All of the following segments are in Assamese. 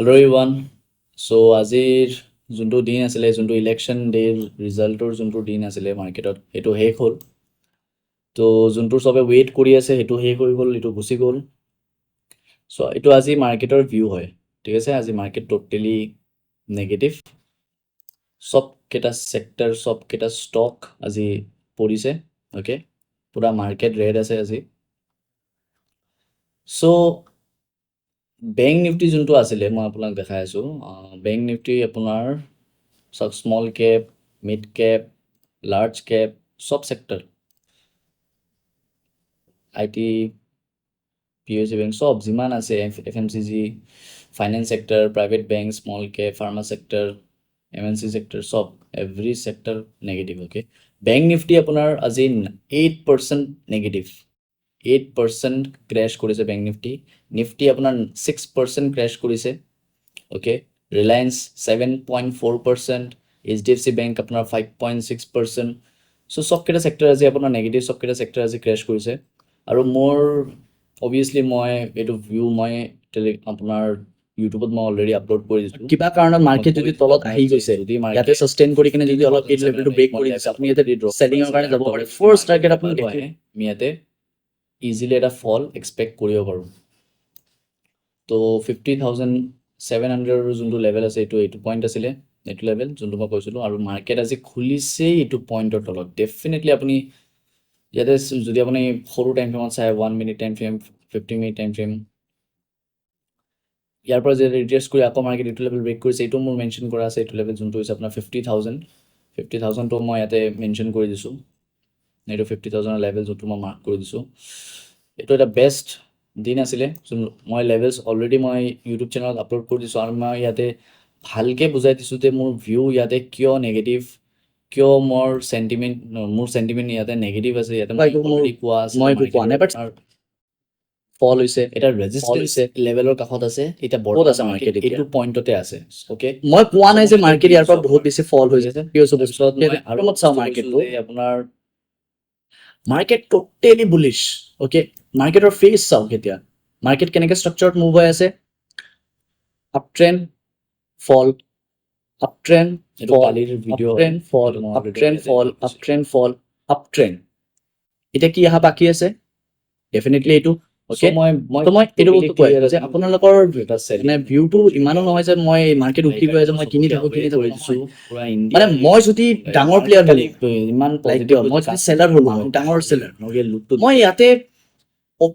Hello everyone. So আজিৰ যোনটো দিন আছিলে যোনটো ইলেকশ্যন ডেৰ ৰিজাল্টৰ যোনটো দিন আছিলে মাৰ্কেটত সেইটো শেষ হ'ল তো যোনটো চবে ৱেইট কৰি আছে সেইটো শেষ হৈ গ'ল এইটো গুচি গ'ল চ' এইটো আজি মাৰ্কেটৰ ভিউ হয় ঠিক আছে আজি মাৰ্কেট টোটেলি নেগেটিভ চবকেইটা ছেক্টৰ চবকেইটা ষ্টক আজি পৰিছে অ'কে পুৰা মাৰ্কেট ৰেড আছে আজি চ' বেংক নিফটি যোনটো আছিলে মই আপোনাক দেখাই আছোঁ বেংক নিফটি আপোনাৰ সব small cap mid cap large cap সব সেক্টৰ আইটি পিএসসি বেংক সব যিমান আছে FMCG finance sector private bank small cap pharma sector MNC sector সব every sector negative okay bank Nifty আপোনাৰ আজি 8% নেগেটিভ 8% ক্ৰেশ কৰিছে বেংক নিফটি নিফটি আপোনাৰ 6% ক্ৰেশ কৰিছে অ'কে ৰিলায়েন্স 7.4% HDFC বেংক আপোনাৰ 5.6% চ' চবকেইটা ছেক্টৰ আজি আপোনাৰ নেগেটিভ চবকেইটা ছেক্টৰ আজি ক্ৰেছ কৰিছে আৰু মোৰ অবভিয়াছলি মই এইটো ভিউ মই আপোনাৰ ইউটিউবত মই অলৰেডি আপলোড কৰি দিছোঁ কিবা কাৰণত মাৰ্কেট যদি তলত আহি গৈছে যদি ইয়াতে ছাষ্টেইন কৰি কিনে যদি অলপ এই লেভেলটো ব্ৰেক কৰি দিছে আপুনি ইয়াতে চেলিঙৰ কাৰণে যাব পাৰে ফাৰ্ষ্ট টাৰ্গেট আপুনি আহে আমি ইয়াতে ইজিলি এটা ফল এক্সপেক্ট কৰিব পাৰোঁ তো 50,700 যোনটো লেভেল আছে এইটো পইণ্ট আছিলে এইটো লেভেল যোনটো মই কৈছিলোঁ আৰু মাৰ্কেট আজি খুলিছেই এইটো পইণ্টৰ তলত ডেফিনেটলি আপুনি ইয়াতে যদি আপুনি সৰু টাইম ফ্ৰেমত চাই 1 minute time frame 50 minute time frame ইয়াৰ পৰা যদি ৰিট্ৰেচ কৰি আকৌ মাৰ্কেট এইটো লেভেল ব্ৰেক কৰিছে এইটো মোৰ মেনশ্যন কৰা আছে এইটো লেভেল যোনটো হৈছে আপোনাৰ 50,000টো মই ইয়াতে মেনশ্যন কৰি দিছোঁ এইটো 50,000ৰ লেভেল যোনটো মই মাৰ্ক কৰি দিছোঁ এইটো এটা বেষ্ট দিন আছিলে মই লেভেলছ অলৰেডি মই ইউটিউব চেনেলত আপলোড কৰি দিছোঁ আৰু মই ইয়াতে ভালকৈ বুজাই দিছোঁ যে মোৰ ভিউ ইয়াতে কিয় নেগেটিভ কিয় মোৰ চেণ্টিমেণ্ট ইয়াতে নেগেটিভ আছে ইয়াতে মই কোৱা আছে মই কোৱা নাই বাট ফল হৈছে এটা ৰেজিষ্টেন্স লেভেলৰ কাষত আছে এটা বহুত আছে মাৰ্কেট এইটো পইণ্টতে আছে ওকে মই কোৱা নাই যে মাৰ্কেট ইয়াৰ পৰা বহুত বেছি ফল হৈ গৈছে পিছত মই আৰু মত চাওঁ মাৰ্কেটটো আপোনাৰ মাৰ্কেট টোটেলি বুলিছ ওকে মাৰ্কেটৰ ফেজ চাওক এতিয়া মাৰ্কেট কেনেকৈ ষ্ট্ৰাকচাৰত মুভ হৈ আছে আপ ট্ৰেণ্ড ফল আপ ট্ৰেণ্ড ফল আপ ট্ৰেণ্ড এতিয়া কি অহা বাকী আছে ডেফিনেটলি এইটো ওকে মই এইটো বস্তু কৈ আছোঁ যে আপোনালোকৰ মানে ভিউটো ইমানো নহয় যে মই মাৰ্কেট উঠি গৈ আছে মই কিনি থাকোঁ মানে মই যদি ডাঙৰ প্লেয়াৰ হ'লোঁ ইমান মই যদি চেলাৰ হ'লোঁ ডাঙৰ চেলাৰ মই ইয়াতে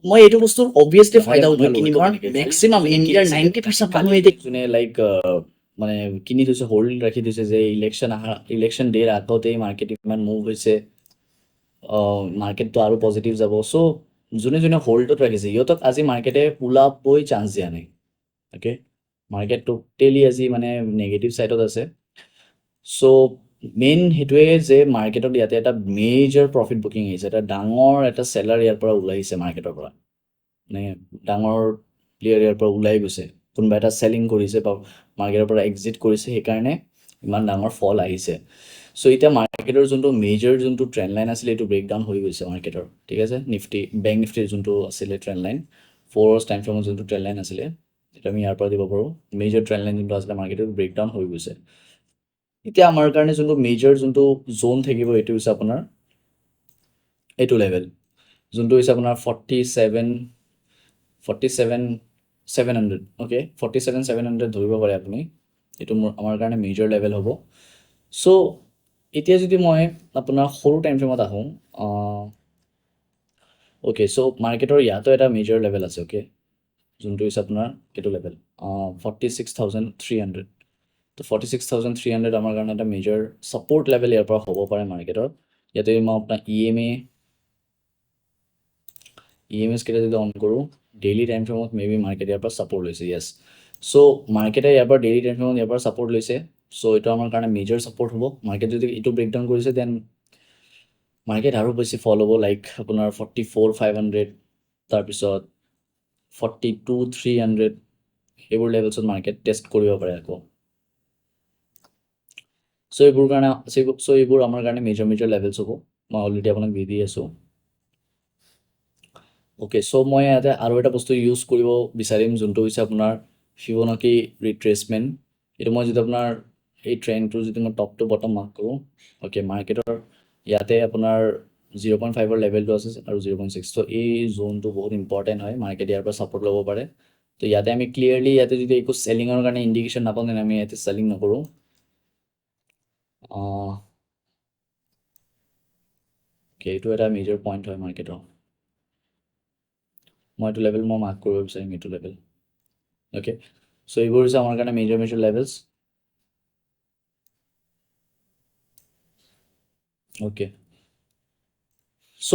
মই এইটো বস্তু অবভিয়াছলি ফাইদা উঠালোঁ কিনিব কাৰণ মেক্সিমাম ইণ্ডিয়াৰ 90% মানুহ এতিয়া যোনে লাইক মানে কিনি থৈছে হোল্ড ৰাখি থৈছে যে ইলেকশ্যন ডেৰ আগতেই মাৰ্কেট ইমান মুভ হৈছে মাৰ্কেটটো আৰু পজিটিভ যাব চ' যোনে যোনে হোল্ডত ৰাখিছে সিহঁতক আজি মাৰ্কেটে ওলাবই চান্স দিয়া নাই অ'কে মাৰ্কেট টোটেলি আজি মানে নেগেটিভ ছাইডত আছে চ' মেইন সেইটোৱে যে মাৰ্কেটত ইয়াতে এটা মেজৰ প্ৰফিট বুকিং আহিছে এটা ডাঙৰ এটা চেলাৰ ইয়াৰ পৰা ওলাইছে মাৰ্কেটৰ পৰা মানে ডাঙৰ প্লেয়াৰ ইয়াৰ পৰা ওলাই গৈছে কোনোবা এটা চেলিং কৰিছে বা মাৰ্কেটৰ পৰা এক্সিট কৰিছে সেইকাৰণে ইমান ডাঙৰ ফল আহিছে চ' এতিয়া মাৰ্কেটৰ যোনটো মেজৰ যোনটো ট্ৰেণ্ড লাইন আছিলে এইটো ব্ৰেকডাউন হৈ গৈছে মাৰ্কেটৰ ঠিক আছে নিফটি বেংক নিফটিৰ যোনটো আছিলে ট্ৰেণ্ড লাইন 4 আৱাৰ্ছ টাইম ফ্ৰেমৰ যোনটো ট্ৰেণ্ড লাইন আছিলে সেইটো আমি ইয়াৰ পৰা দিব পাৰোঁ মেজৰ ট্ৰেণ্ড লাইন যোনটো আছিলে মাৰ্কেটত ব্ৰেকডাউন হৈ গৈছে এতিয়া আমাৰ কাৰণে যোনটো মেজৰ যোনটো জ'ন থাকিব এইটো হৈছে আপোনাৰ এইটো লেভেল যোনটো হৈছে আপোনাৰ 47,700 অ'কে 47,700 ধৰিব পাৰে আপুনি এইটো আমাৰ কাৰণে মেজৰ লেভেল হ'ব চ' এতিয়া যদি মই আপোনাৰ সৰু টাইম ফ্ৰেমত আহোঁ অ'কে চ' মাৰ্কেটৰ ইয়াতো এটা মেজৰ লেভেল আছে অ'কে যোনটো হৈছে আপোনাৰ এইটো লেভেল 46,300 তো 46,300 আমাৰ কাৰণে এটা মেজৰ ছাপৰ্ট লেভেল ইয়াৰ পৰা হ'ব পাৰে মাৰ্কেটৰ ইয়াতে মই আপোনাৰ EMS কেইটা যদি অন কৰোঁ ডেইলি টাইম ফ্ৰেমত মে বি মাৰ্কেট ইয়াৰ পৰা ছাপৰ্ট লৈছে য়েছ চ' মাৰ্কেটে ইয়াৰ পৰা ডেইলি টাইম ফ্ৰেমত ইয়াৰ পৰা ছাপৰ্ট লৈছে চ' এইটো আমাৰ কাৰণে মেজৰ ছাপৰ্ট হ'ব মাৰ্কেট যদি এইটো ব্ৰেকডাউন কৰিছে দেন মাৰ্কেট আৰু বেছি ফল হ'ব লাইক আপোনাৰ 44,500 তাৰপিছত 42,300 সেইবোৰ লেভেলছত মাৰ্কেট টেষ্ট কৰিব পাৰে আকৌ চ' এইবোৰ আমাৰ কাৰণে মেজৰ লেভেলছ হ'ব মই অলৰেডি আপোনাক দি আছোঁ অ'কে চ' মই ইয়াতে আৰু এটা বস্তু ইউজ কৰিব বিচাৰিম যোনটো হৈছে আপোনাৰ ফিবোনাকি ৰিট্ৰেচমেণ্ট এইটো মই যদি আপোনাৰ এই ট্ৰেণ্ডটো যদি মই টপ টু বটম মাৰ্ক কৰোঁ অ'কে মাৰ্কেটৰ ইয়াতে আপোনাৰ 0.5ৰ লেভেলটো আছে আৰু 0.6 ত' এই জোনটো বহুত ইম্পৰ্টেণ্ট হয় মাৰ্কেট ইয়াৰ পৰা ছাপৰ্ট ল'ব পাৰে তো ইয়াতে আমি ক্লিয়াৰলি ইয়াতে যদি একো চেলিঙৰ কাৰণে ইণ্ডিকেশ্যন নাপাওঁ তেনে আমি ইয়াতে চেলিং নকৰোঁ এইটো এটা মেজৰ পইণ্ট হয় মাৰ্কেটৰ মই এইটো লেভেল মই মাৰ্ক কৰিব বিচাৰিম এইটো লেভেল অ'কে চ' এইবোৰ হৈছে আমাৰ কাৰণে major levels okay so'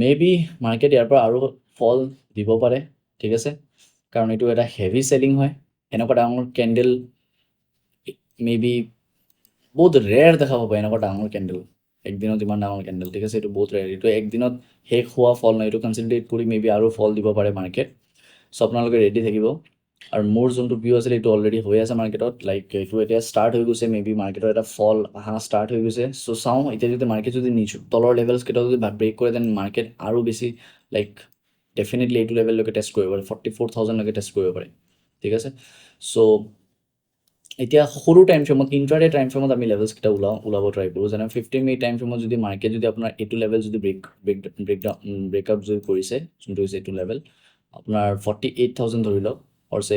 may be market ইয়াৰ পৰা আৰু ফল দিব পাৰে ঠিক আছে কাৰণ এইটো এটা হেভি চেলিং হয় এনেকুৱা ডাঙৰ কেণ্ডেল মে বি বহুত ৰেয়াৰ দেখা পাব এনেকুৱা ডাঙৰ কেণ্ডেল একদিনত ইমান ডাঙৰ কেণ্ডেল ঠিক আছে এইটো বহুত ৰেয়াৰ এইটো একদিনত শেষ হোৱা ফল নহয় এইটো কনচিডাৰেট কৰি মে বি আৰু ফল দিব পাৰে মাৰ্কেট চ' আপোনালোকে ৰেডি থাকিব আৰু মোৰ যোনটো ভিউ আছিলে এইটো অলৰেডি হৈ আছে মাৰ্কেটত লাইক এইটো এতিয়া ষ্টাৰ্ট হৈ গৈছে মে বি মাৰ্কেটৰ এটা ফল অহা ষ্টাৰ্ট হৈ গৈছে চ' চাওঁ এতিয়া যদি মাৰ্কেট যদি তলৰ লেভেলছ কেইটা যদি ব্ৰেক কৰে দেন মাৰ্কেট আৰু বেছি লাইক ডেফিনেটলি এইটো লেভেললৈকে টেষ্ট কৰিব পাৰে 44,000লৈকে টেষ্ট কৰিব পাৰে ঠিক আছে চ' এতিয়া সৰু টাইম ফ্ৰেমত ইণ্ট্ৰাডে টাইম ফ্ৰেমত আমি লেভেলছকেইটা ওলাব ট্ৰাই কৰোঁ যেনে 15 মিনিট টাইম ফ্ৰেমত যদি মাৰ্কেট যদি আপোনাৰ এইটো লেভেল যদি ব্ৰেকআউট যদি কৰিছে যোনটো হৈছে এইটো লেভেল আপোনাৰ 48,000 ধৰি লওক অৰ চে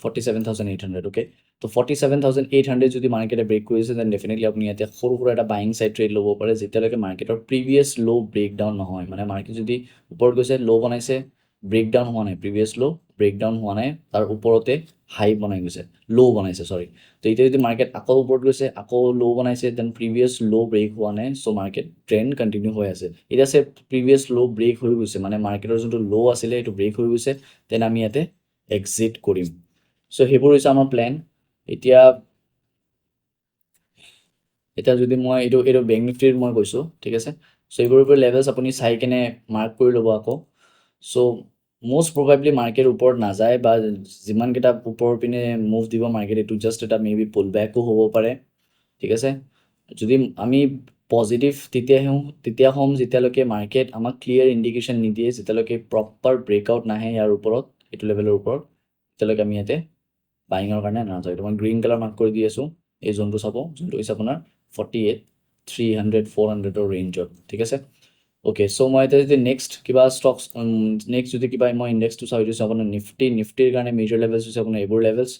47,800 অ'কে তো 47,800 যদি মাৰ্কেটে ব্ৰেক কৰিছে দেন ডেফিনেটলি আপুনি ইয়াতে সৰু সুৰা এটা বাইং চাইড ট্ৰেড ল'ব পাৰে যেতিয়ালৈকে মাৰ্কেটৰ প্ৰিভিয়াছ ল' ব্ৰেকডাউন নহয় মানে মাৰ্কেট যদি ওপৰত গৈছে ল' বনাইছে ব্ৰেকডাউন হোৱা নাই প্ৰিভিয়াছ ল' ব্ৰেকডাউন হোৱা নাই তাৰ ওপৰতে হাই বনাই গৈছে ল' বনাইছে চৰি তো এতিয়া যদি মাৰ্কেট আকৌ ওপৰত গৈছে আকৌ ল' বনাইছে দেন প্ৰিভিয়াছ ল' ব্ৰেক হোৱা নাই চ' মাৰ্কেট ট্ৰেণ্ড কণ্টিনিউ হৈ আছে এতিয়া আছে প্ৰিভিয়াছ ল' ব্ৰেক হৈ গৈছে মানে মাৰ্কেটৰ যোনটো ল' আছিলে এইটো ব্ৰেক হৈ গৈছে দেন আমি ইয়াতে এক্সিট কৰিম চ' সেইবোৰ হৈছে আমাৰ প্লেন এতিয়া যদি মই এইটো বেংক নিফটিৰ মই কৈছোঁ ঠিক আছে চ' এইবোৰ লেভেলছ আপুনি চাই কেনে মাৰ্ক কৰি ল'ব আকৌ চ' মষ্ট প্ৰবাবলি মাৰ্কেট ওপৰত নাযায় বা যিমানকেইটা ওপৰৰ পিনে মুভ দিব মাৰ্কেট এইটো জাষ্ট এটা মে বি পুল বেকো হ'ব পাৰে ঠিক আছে যদি আমি পজিটিভ তেতিয়া হ'ম যেতিয়ালৈকে মাৰ্কেট আমাক ক্লিয়াৰ ইণ্ডিকেশ্যন নিদিয়ে যেতিয়ালৈকে প্ৰপাৰ ব্ৰেকআউট নাহে ইয়াৰ ওপৰত এইটো লেভেলৰ ওপৰত তেতিয়ালৈকে আমি ইয়াতে বাইঙৰ কাৰণে নাযাওঁ এইটো মই গ্ৰীণ কালাৰ মাৰ্ক কৰি দি আছোঁ এই জোনটো চাব যোনটো হৈছে আপোনাৰ 48 300 400ৰ ৰেঞ্জত ঠিক আছে অ'কে চ' মই এতিয়া যদি নেক্সট কিবা ষ্টকছ নেক্সট যদি কিবা মই ইণ্ডেক্সটো চাওঁ এইটো আপোনাৰ নিফটিৰ কাৰণে মেজৰ লেভেলছ হৈছে আপোনাৰ এইবোৰ লেভেলছ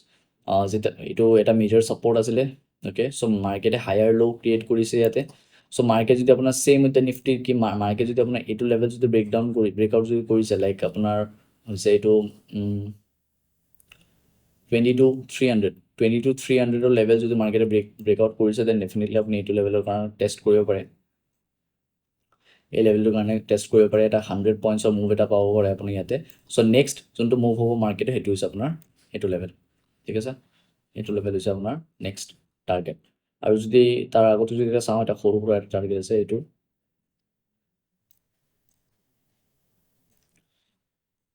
যেতিয়া এইটো এটা মেজৰ ছাপৰ্ট আছিলে অ'কে চ' মাৰ্কেটে হায়াৰ ল' ক্ৰিয়েট কৰিছে ইয়াতে চ' মাৰ্কেট যদি আপোনাৰ ছেম এতিয়া নিফটিৰ কি মাৰ্কেট যদি আপোনাৰ এইটো লেভেল যদি ব্ৰেকআউট যদি কৰিছে লাইক আপোনাৰ হৈছে এইটো 22,300ৰ লেভেল যদি মাৰ্কেটে ব্ৰেকআউট কৰিছে দেন ডেফিনেটলি আপুনি এইটো লেভেলৰ কাৰণে টেষ্ট কৰিব পাৰে এই লেভেলটোৰ কাৰণে টেষ্ট কৰিব পাৰে এটা 100 পইণ্টছৰ মুভ এটা পাব পাৰে আপুনি ইয়াতে চ' নেক্সট যোনটো মুভ হ'ব মাৰ্কেটে সেইটো হৈছে আপোনাৰ এইটো লেভেল ঠিক আছে এইটো লেভেল হৈছে আপোনাৰ নেক্সট টাৰ্গেট আৰু যদি তাৰ আগতে যদি এটা চাওঁ এটা সৰু সুৰা এটা টাৰ্গেট আছে এইটো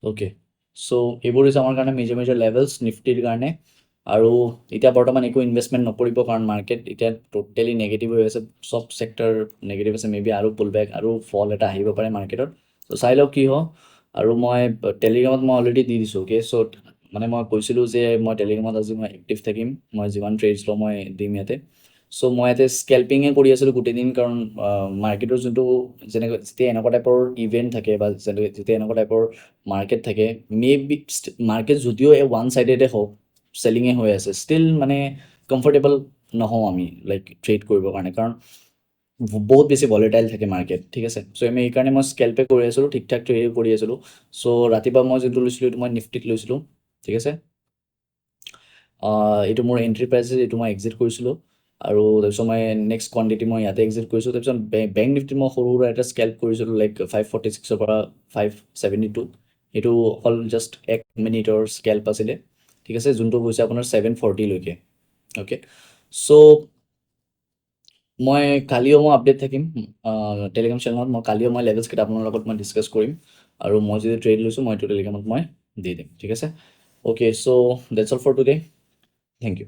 অ'কে চ' এইবোৰ হৈছে আমাৰ কাৰণে মেজৰ লেভেলছ নিফটিৰ কাৰণে আৰু এতিয়া বৰ্তমান একো ইনভেষ্টমেণ্ট নকৰিব কাৰণ মাৰ্কেট এতিয়া টোটেলি নেগেটিভ হৈ আছে চব ছেক্টৰ নেগেটিভ আছে মে বি আৰু পুল বেক আৰু ফল এটা আহিব পাৰে মাৰ্কেটত চ' চাই লওক কি হয় আৰু মই টেলিগ্ৰামত মই অলৰেডি দি দিছোঁ অ'কে চ' মানে মই কৈছিলোঁ যে মই টেলিগ্ৰামত আজি মই এক্টিভ থাকিম মই যিমান ট্ৰেডছ লওঁ মই দিম ইয়াতে চ' মই ইয়াতে স্কেল্পিঙে কৰি আছিলোঁ গোটেই দিন কাৰণ মাৰ্কেটৰ যোনটো যেনেকৈ যেতিয়া এনেকুৱা টাইপৰ ইভেণ্ট থাকে বা যেতিয়া এনেকুৱা টাইপৰ মাৰ্কেট থাকে মে বি মাৰ্কেট যদিও ওৱান ছাইডেডে হওক চেলিঙে হৈ আছে ষ্টিল মানে কমফৰ্টেবল নহওঁ আমি লাইক ট্ৰেড কৰিবৰ কাৰণে কাৰণ বহুত বেছি ভলেটাইল থাকে মাৰ্কেট ঠিক আছে চ' আমি এইকাৰণে মই স্কেল্পে কৰি আছিলোঁ ঠিক ঠাক ট্ৰেড কৰি আছিলোঁ চ' ৰাতিপুৱা মই যোনটো লৈছিলোঁ এইটো মই নিফটিত লৈছিলোঁ ঠিক আছে এইটো মোৰ এণ্ট্ৰি প্ৰাইচ এইটো মই এক্সিট কৰিছিলোঁ আৰু তাৰপিছত মই নেক্সট কোৱান্টিটি মই ইয়াতে এক্সিট কৰিছোঁ তাৰপিছত বেংক নিফটি মই সৰু সুৰা এটা স্কেল্প কৰিছিলোঁ লাইক 546ৰ পৰা 572 এইটো অকল জাষ্ট 1 মিনিটৰ স্কেল্প আছিলে ঠিক আছে যোনটো গৈছে আপোনাৰ 740লৈকে অ'কে চ' মই কালিও মই আপডেট থাকিম টেলিগ্ৰাম চেনেলত মই কালিও মই লেভেলছকেইটা আপোনাৰ লগত মই ডিছকাছ কৰিম আৰু মই যদি ট্ৰেড লৈছোঁ মই এইটো টেলিগ্ৰামত মই দি দিম ঠিক আছে okay so' that's all for today thank U